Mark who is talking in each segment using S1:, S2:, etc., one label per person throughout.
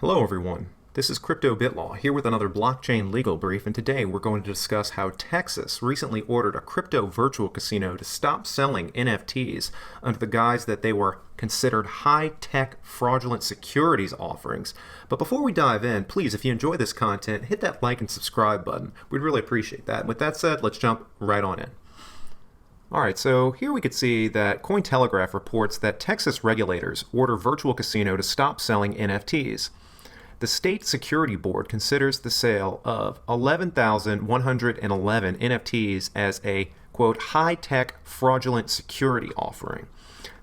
S1: Hello everyone, this is Crypto BitLaw here with another blockchain legal brief, and today we're going to discuss how Texas recently ordered a crypto virtual casino to stop selling NFTs under the guise that they were considered high-tech fraudulent securities offerings. But before we dive in, please, if you enjoy this content, hit that like and subscribe button. We'd really appreciate that. With that said, let's jump right on in. Alright, so here we could see that Cointelegraph reports that Texas regulators order virtual casino to stop selling NFTs. The State Securities Board considers the sale of 11,111 NFTs as a, quote, high-tech fraudulent security offering.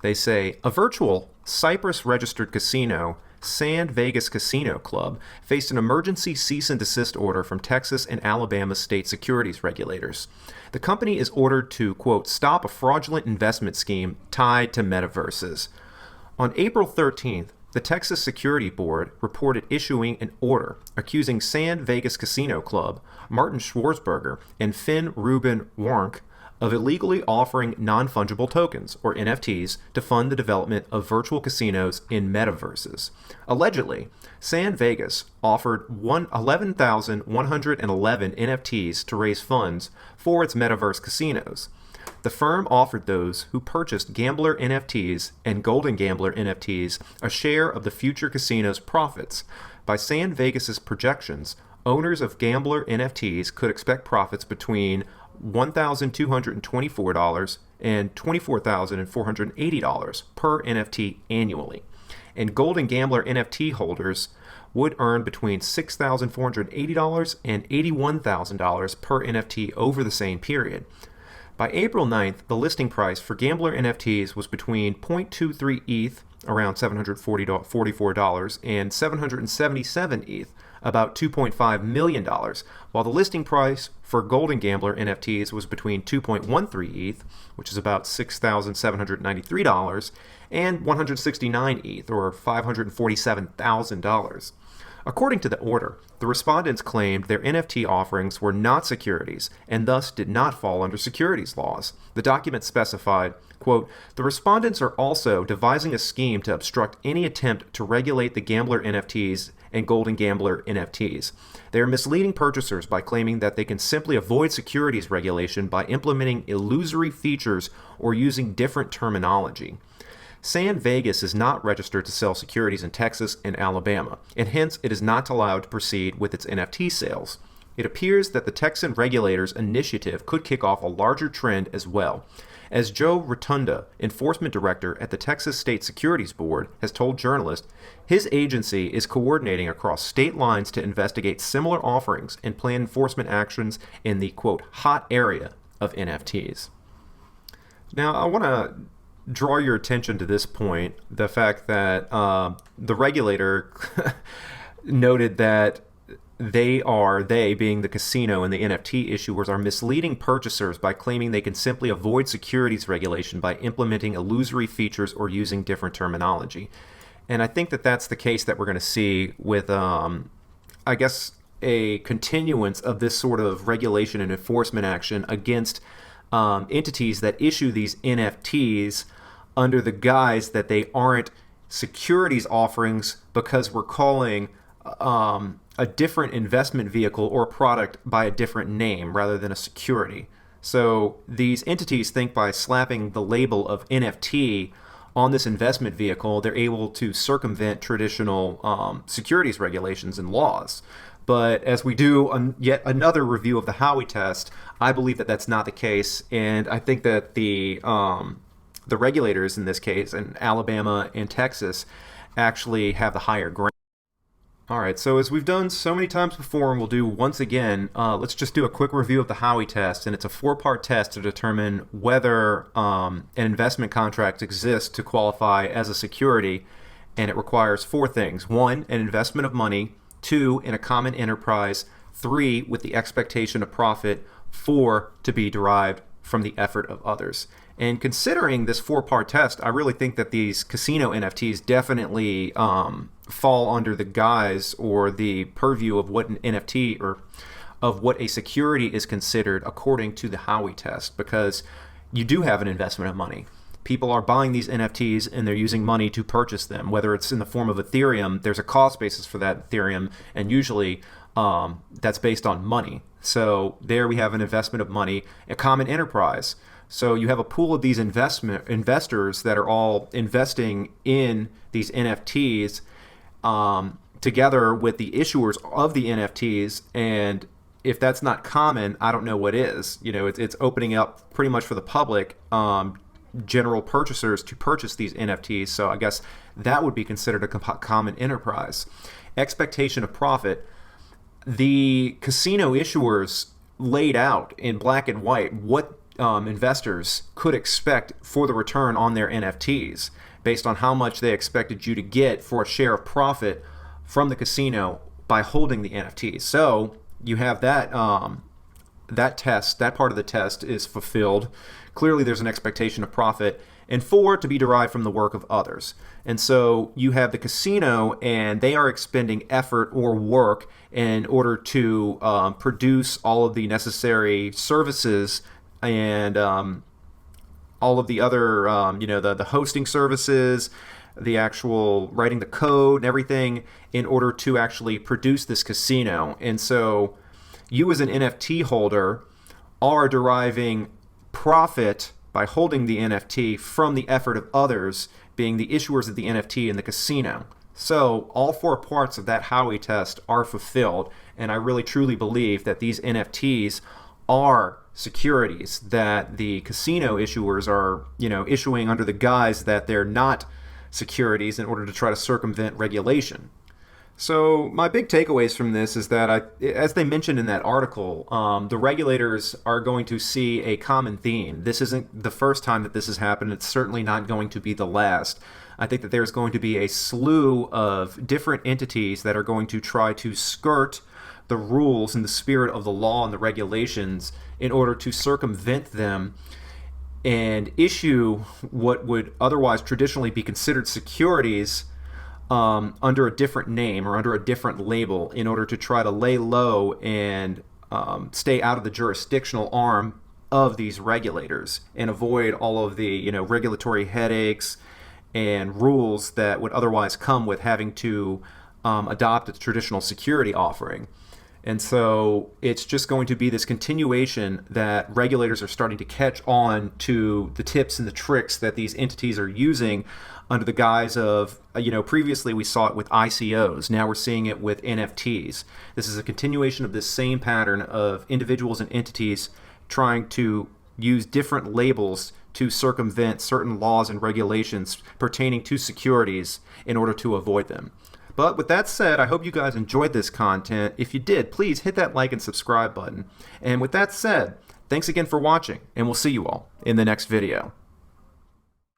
S1: They say a virtual Cyprus-registered casino, Sand Vegas Casino Club, faced an emergency cease and desist order from Texas and Alabama state securities regulators. The company is ordered to, quote, stop a fraudulent investment scheme tied to metaverses. On April 13th, the Texas Securities Board reported issuing an order accusing Sand Vegas Casino Club, Martin Schwarzberger, and Ruben Warnke of illegally offering nonfungible tokens, or NFTs, to fund the development of virtual casinos in metaverses. Allegedly, Sand Vegas offered 11,111 NFTs to raise funds for its metaverse casinos. The firm offered those who purchased Gambler NFTs and Golden Gambler NFTs a share of the future casino's profits. By Sand Vegas's projections, owners of Gambler NFTs could expect profits between $1,224 and $24,480 per NFT annually, and Golden Gambler NFT holders would earn between $6,480 and $81,000 per NFT over the same period. By April 9th, the listing price for Gambler NFTs was between 0.23 ETH, around $744, and 777 ETH, about $2.5 million, while the listing price for Golden Gambler NFTs was between 2.13 ETH, which is about $6,793, and 169 ETH, or $547,000. According to the order, the respondents claimed their NFT offerings were not securities and thus did not fall under securities laws. The document specified, quote, the respondents are also devising a scheme to obstruct any attempt to regulate the Gambler NFTs and Golden Gambler NFTs. They are misleading purchasers by claiming that they can simply avoid securities regulation by implementing illusory features or using different terminology. Sand Vegas is not registered to sell securities in Texas and Alabama, and hence it is not allowed to proceed with its NFT sales. It appears that the Texan regulators' initiative could kick off a larger trend as well. As Joe Rotunda, enforcement director at the Texas State Securities Board, has told journalists, his agency is coordinating across state lines to investigate similar offerings and plan enforcement actions in the, quote, hot area of NFTs. Now, I want to draw your attention to this point, the fact that the regulator noted that they being the casino and the NFT issuers, are misleading purchasers by claiming they can simply avoid securities regulation by implementing illusory features or using different terminology. And I think that that's the case that we're going to see with, I guess, a continuance of this sort of regulation and enforcement action against entities that issue these NFTs under the guise that they aren't securities offerings because we're calling a different investment vehicle or product by a different name rather than a security. So these entities think by slapping the label of NFT on this investment vehicle, they're able to circumvent traditional securities regulations and laws. But as we do yet another review of the Howey test, I believe that that's not the case, and I think that the regulators in this case, in Alabama and Texas, actually have the higher ground. Alright, so as we've done so many times before and we'll do once again, let's just do a quick review of the Howey test, and it's a 4-part test to determine whether an investment contract exists to qualify as a security, and it requires 4 things. 1, an investment of money. 2, in a common enterprise. 3, with the expectation of profit. 4, to be derived from the effort of others. And considering this 4-part test, I really think that these casino NFTs definitely fall under the guise or the purview of what an NFT or of what a security is considered according to the Howey test, because you do have an investment of money. people are buying these NFTs and they're using money to purchase them. Whether it's in the form of Ethereum, there's a cost basis for that Ethereum, and usually that's based on money. So there we have an investment of money, a common enterprise. So you have a pool of these investors that are all investing in these NFTs together with the issuers of the NFTs. And if that's not common, I don't know what is. You know, it's opening up pretty much for the public, general purchasers to purchase these NFTs. So I guess that would be considered a common enterprise. Expectation of profit. The casino issuers laid out in black and white what investors could expect for the return on their NFTs based on how much they expected you to get for a share of profit from the casino by holding the NFTs. So you have that test, that part of the test is fulfilled. Clearly there's an expectation of profit, and 4, to be derived from the work of others. And so you have the casino, and they are expending effort or work in order to produce all of the necessary services and all of the other, the hosting services, the actual writing the code and everything in order to actually produce this casino. And so you as an NFT holder are deriving profit by holding the NFT from the effort of others, being the issuers of the NFT in the casino. So all 4 parts of that Howey test are fulfilled, and I really truly believe that these NFTs are securities that the casino issuers are, issuing under the guise that they're not securities in order to try to circumvent regulation. So my big takeaways from this is that, as they mentioned in that article, the regulators are going to see a common theme. This isn't the first time that this has happened. It's certainly not going to be the last. I think that there's going to be a slew of different entities that are going to try to skirt the rules and the spirit of the law and the regulations in order to circumvent them and issue what would otherwise traditionally be considered securities under a different name or under a different label in order to try to lay low and stay out of the jurisdictional arm of these regulators and avoid all of the regulatory headaches and rules that would otherwise come with having to adopt a traditional security offering. And so it's just going to be this continuation that regulators are starting to catch on to the tips and the tricks that these entities are using under the guise of, previously we saw it with ICOs. Now we're seeing it with NFTs. This is a continuation of this same pattern of individuals and entities trying to use different labels to circumvent certain laws and regulations pertaining to securities in order to avoid them. But with that said, I hope you guys enjoyed this content. If you did, please hit that like and subscribe button. And with that said, thanks again for watching, and we'll see you all in the next video.